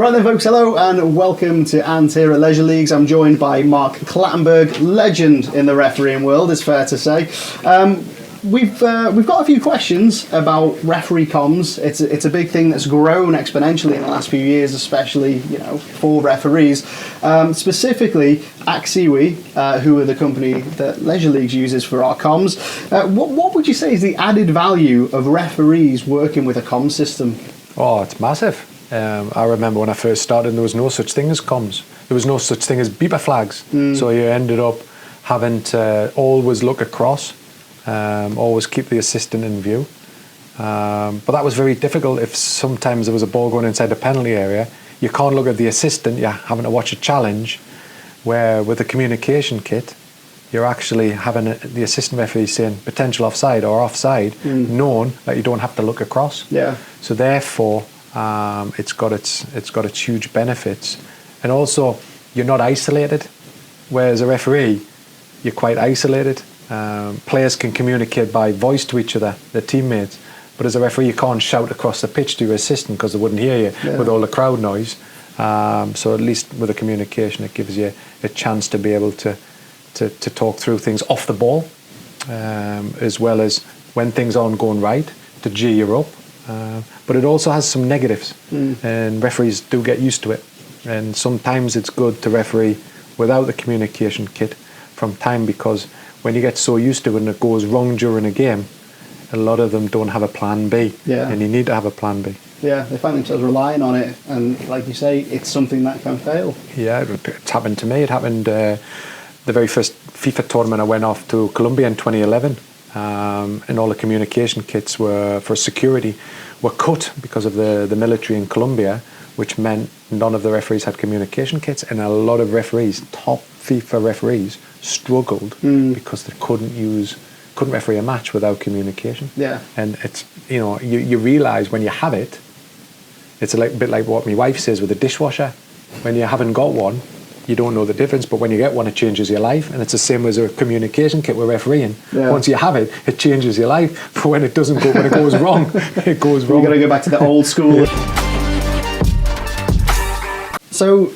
Right then, folks, hello and welcome to Ant here at Leisure Leagues. I'm joined by Mark Clattenburg, legend in the refereeing world, it's fair to say. We've got a few questions about referee comms. It's a big thing that's grown exponentially in the last few years, especially for referees. Specifically, AXIWI, who are the company that Leisure Leagues uses for our comms. What would you say is the added value of referees working with a comms system? Oh, it's massive. I remember when I first started, there was no such thing as comms. There was no such thing as beeper flags. So you ended up having to always look across, always keep the assistant in view. But that was very difficult if sometimes there was a ball going inside the penalty area. You can't look at the assistant, you're having to watch a challenge, where with the communication kit, you're actually having the assistant referee saying potential offside or offside, knowing that you don't have to look across. Yeah. So therefore, it's got its huge benefits, and also you're not isolated. Whereas a referee, you're quite isolated. Players can communicate by voice to each other, their teammates, but as a referee, you can't shout across the pitch to your assistant because they wouldn't hear you with all the crowd noise. So at least with the communication, it gives you a chance to be able to talk through things off the ball, as well as when things aren't going right, to G you up. But it also has some negatives, and referees do get used to it. And sometimes it's good to referee without the communication kit from time, because when you get so used to it and it goes wrong during a game, a lot of them don't have a plan B, and you need to have a plan B. Yeah, they find themselves relying on it, and like you say, it's something that can fail. Yeah, it's happened to me. It happened the very first FIFA tournament I went off to Colombia in 2011. And all the communication kits were for security were cut because of the military in Colombia, which meant none of the referees had communication kits, and a lot of referees, top FIFA referees, struggled because they couldn't referee a match without communication. Yeah. And it's you realise when you have it, it's a bit like what my wife says with a dishwasher. When you haven't got one, you don't know the difference, but when you get one, it changes your life. And it's the same as a communication kit with refereeing. Yeah. Once you have it, it changes your life. But when it doesn't go, when it goes wrong, it goes wrong. You've got to go back to the old school. So,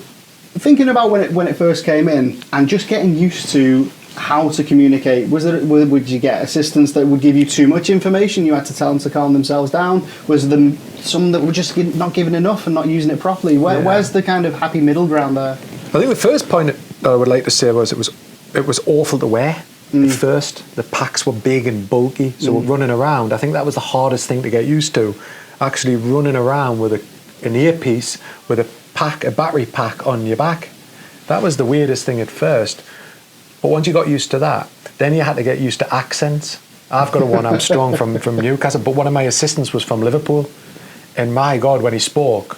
thinking about when it first came in, and just getting used to how to communicate, would you get assistants that would give you too much information? You had to tell them to calm themselves down. Was there some that were just not giving enough and not using it properly? Where's the kind of happy middle ground there? I think the first point that I would like to say was it was awful to wear. At first, the packs were big and bulky, so running around, I think that was the hardest thing to get used to. Actually running around with an earpiece with a battery pack on your back. That was the weirdest thing at first. But once you got used to that, then you had to get used to accents. I've got a one-Armstrong from Newcastle, but one of my assistants was from Liverpool, and my God, when he spoke,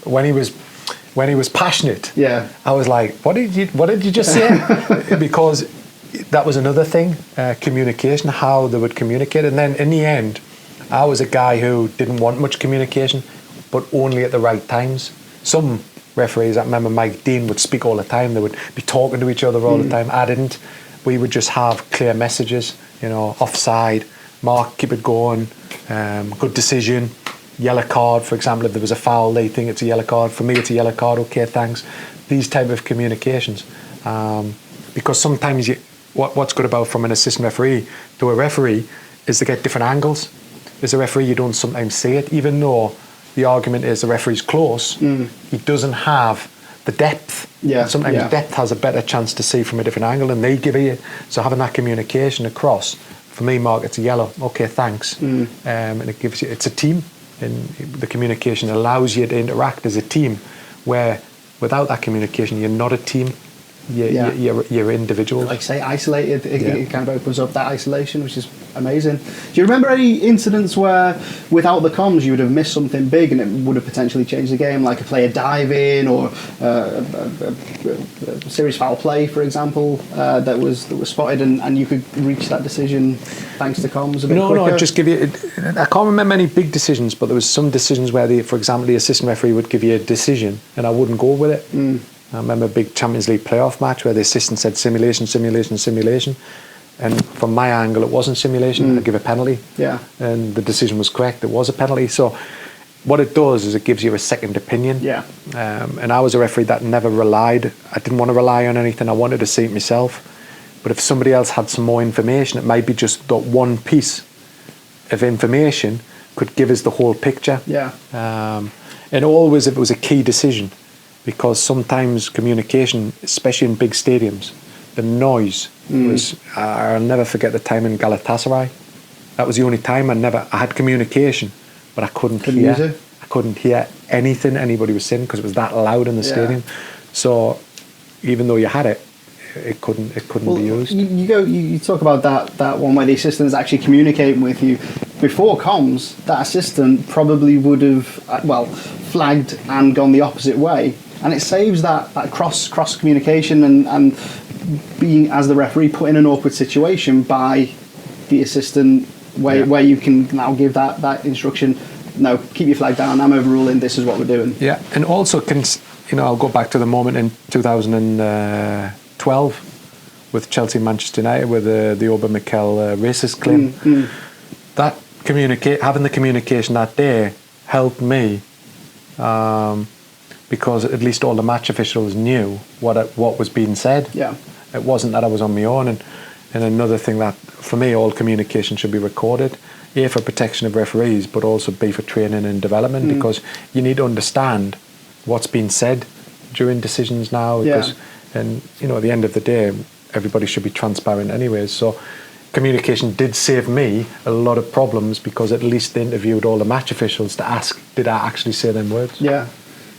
when he was passionate, I was like, what did you just say? Because that was another thing, communication, how they would communicate. And then in the end, I was a guy who didn't want much communication, but only at the right times. Some referees, I remember Mike Dean would speak all the time. They would be talking to each other all the time. I didn't. We would just have clear messages, offside, Mark, keep it going, good decision, yellow card, for example. If there was a foul, they think it's a yellow card. For me, it's a yellow card. Okay, thanks. These type of communications, because sometimes what's good about from an assistant referee to a referee is to get different angles. As a referee, you don't sometimes see it, even though the argument is the referee's close. He doesn't have the depth. Sometimes depth has a better chance to see from a different angle, and they give you. So having that communication across, for me, Mark, it's a yellow. Okay, thanks. And it gives you. It's a team. And the communication allows you to interact as a team, where without that communication, you're not a team. You're individual. Like say, isolated. It kind of opens up that isolation, which is amazing. Do you remember any incidents where, without the comms, you would have missed something big and it would have potentially changed the game, like a player diving or a serious foul play, for example, that was spotted, and you could reach that decision thanks to comms a bit quicker? No, I'd just give you. I can't remember any big decisions, but there was some decisions where, for example, the assistant referee would give you a decision, and I wouldn't go with it. I remember a big Champions League playoff match where the assistant said simulation, simulation, simulation. And from my angle, it wasn't simulation. I'd give a penalty. And the decision was correct. It was a penalty. So what it does is it gives you a second opinion. Yeah. And I was a referee that never relied. I didn't want to rely on anything. I wanted to see it myself. But if somebody else had some more information, it might be just that one piece of information could give us the whole picture. Yeah. And always if it was a key decision, because sometimes communication, especially in big stadiums, the noise was, I'll never forget the time in Galatasaray. That was the only time I had communication, but I couldn't hear. Use it? I couldn't hear anything anybody was saying because it was that loud in the stadium. So even though you had it, it couldn't be used. You talk about that one where the assistant's actually communicating with you. Before comms, that assistant probably would have flagged and gone the opposite way, and it saves that cross communication and being, as the referee, put in an awkward situation by the assistant where you can now give that instruction. No, keep your flag down. I'm overruling. This is what we're doing. Yeah, and also I'll go back to the moment in 2012 with Chelsea Manchester United with the Obermikel racist claim. That having the communication that day helped me because at least all the match officials knew what was being said. Yeah, it wasn't that I was on my own. And another thing that for me, all communication should be recorded. A, for protection of referees, but also B, for training and development, because you need to understand what's been said during decisions now. Because, and at the end of the day, everybody should be transparent anyways. So communication did save me a lot of problems because at least they interviewed all the match officials to ask, did I actually say them words? Yeah.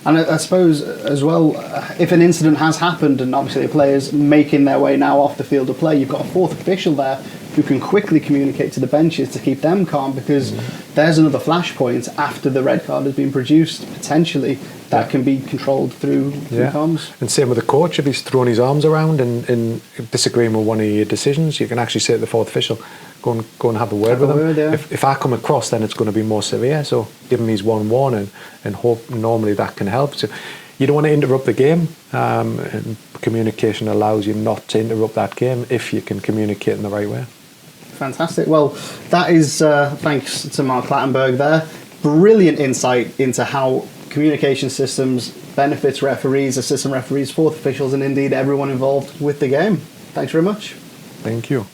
And I suppose as well, if an incident has happened and obviously the player's making their way now off the field of play, you've got a fourth official there who can quickly communicate to the benches to keep them calm, because there's another flashpoint after the red card has been produced, potentially, that can be controlled through comms. And same with the coach, if he's throwing his arms around and disagreeing with one of your decisions, you can actually say to the fourth official, go and have a word with him. If I come across, then it's going to be more severe, so give him his one warning and hope normally that can help. So you don't want to interrupt the game, and communication allows you not to interrupt that game if you can communicate in the right way. Fantastic. Well, that is thanks to Mark Clattenburg there. Brilliant insight into how communication systems benefits referees, assistant referees, fourth officials, and indeed everyone involved with the game. Thanks very much. Thank you.